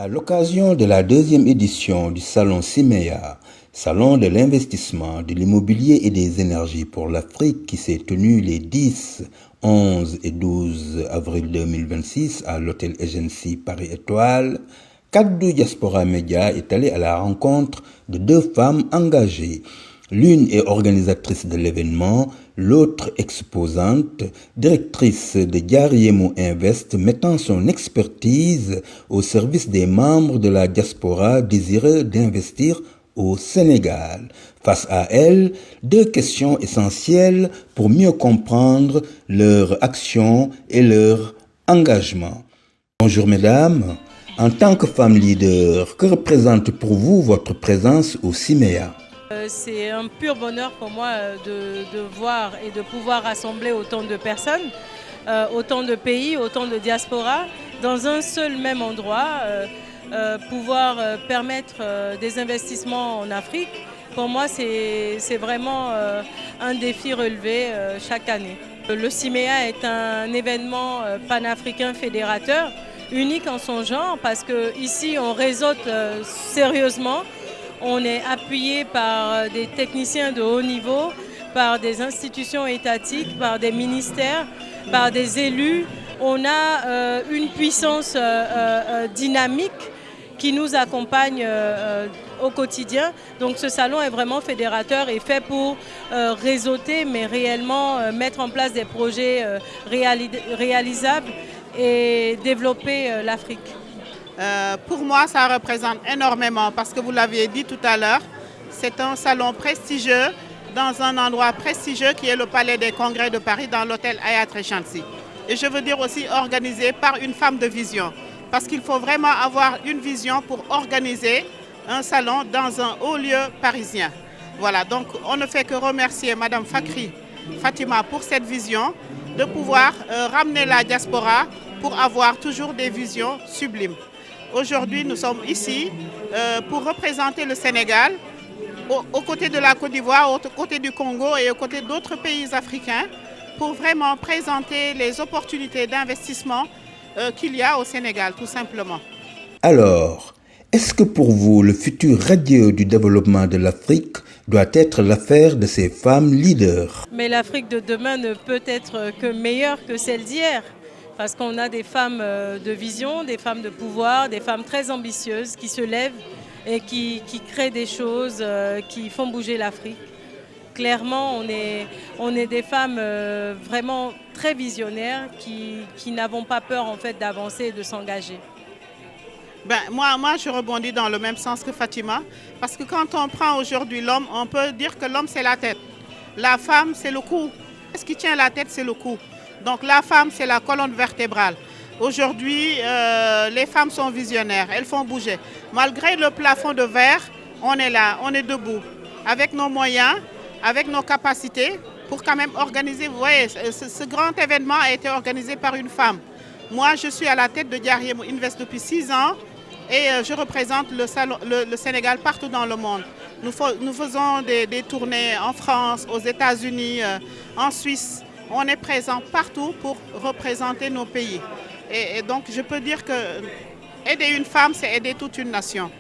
À l'occasion de la deuxième édition du Salon CIMEA, Salon de l'investissement, de l'immobilier et des énergies pour l'Afrique qui s'est tenu les 10, 11 et 12 avril 2026 à l'hôtel Agency Paris Étoile, Kaddu Diaspora Media est allé à la rencontre de deux femmes engagées. L'une est organisatrice de l'événement, l'autre exposante, directrice de Diariemo Invest, mettant son expertise au service des membres de la diaspora désireux d'investir au Sénégal. Face à elle, deux questions essentielles pour mieux comprendre leur action et leur engagement. Bonjour mesdames, en tant que femme leader, que représente pour vous votre présence au CIMEA ? C'est un pur bonheur pour moi de voir et de pouvoir rassembler autant de personnes, autant de pays, autant de diasporas dans un seul même endroit, pouvoir permettre des investissements en Afrique. Pour moi, c'est vraiment un défi relevé chaque année. Le CIMEA est un événement panafricain fédérateur, unique en son genre, parce qu'ici on réseaute sérieusement. On est appuyé par des techniciens de haut niveau, par des institutions étatiques, par des ministères, par des élus. On a une puissance dynamique qui nous accompagne au quotidien. Donc ce salon est vraiment fédérateur et fait pour réseauter, mais réellement mettre en place des projets réalisables et développer l'Afrique. Pour moi, ça représente énormément parce que vous l'aviez dit tout à l'heure, c'est un salon prestigieux dans un endroit prestigieux qui est le Palais des Congrès de Paris dans l'hôtel Hyatt Regency. Et je veux dire aussi organisé par une femme de vision parce qu'il faut vraiment avoir une vision pour organiser un salon dans un haut lieu parisien. Voilà, donc on ne fait que remercier Madame Fatima pour cette vision de pouvoir ramener la diaspora pour avoir toujours des visions sublimes. Aujourd'hui, nous sommes ici pour représenter le Sénégal aux côtés de la Côte d'Ivoire, aux côtés du Congo et aux côtés d'autres pays africains pour vraiment présenter les opportunités d'investissement qu'il y a au Sénégal, tout simplement. Alors, est-ce que pour vous, le futur radieux du développement de l'Afrique doit être l'affaire de ces femmes leaders ? Mais l'Afrique de demain ne peut être que meilleure que celle d'hier. Parce qu'on a des femmes de vision, des femmes de pouvoir, des femmes très ambitieuses qui se lèvent et qui créent des choses, qui font bouger l'Afrique. Clairement, on est des femmes vraiment très visionnaires qui n'avons pas peur en fait, d'avancer et de s'engager. Moi, je rebondis dans le même sens que Fatima. Parce que quand on prend aujourd'hui l'homme, on peut dire que l'homme, c'est la tête. La femme, c'est le cou. Ce qui tient la tête, c'est le cou. Donc la femme, c'est la colonne vertébrale. Aujourd'hui, les femmes sont visionnaires, elles font bouger. Malgré le plafond de verre, on est là, on est debout, avec nos moyens, avec nos capacités, pour quand même organiser. Vous voyez, ce grand événement a été organisé par une femme. Moi, je suis à la tête de Diariemo Invest depuis 6 ans et je représente le Sénégal partout dans le monde. Nous faisons des tournées en France, aux États-Unis, en Suisse. On est présent partout pour représenter nos pays. Et donc, je peux dire que aider une femme, c'est aider toute une nation.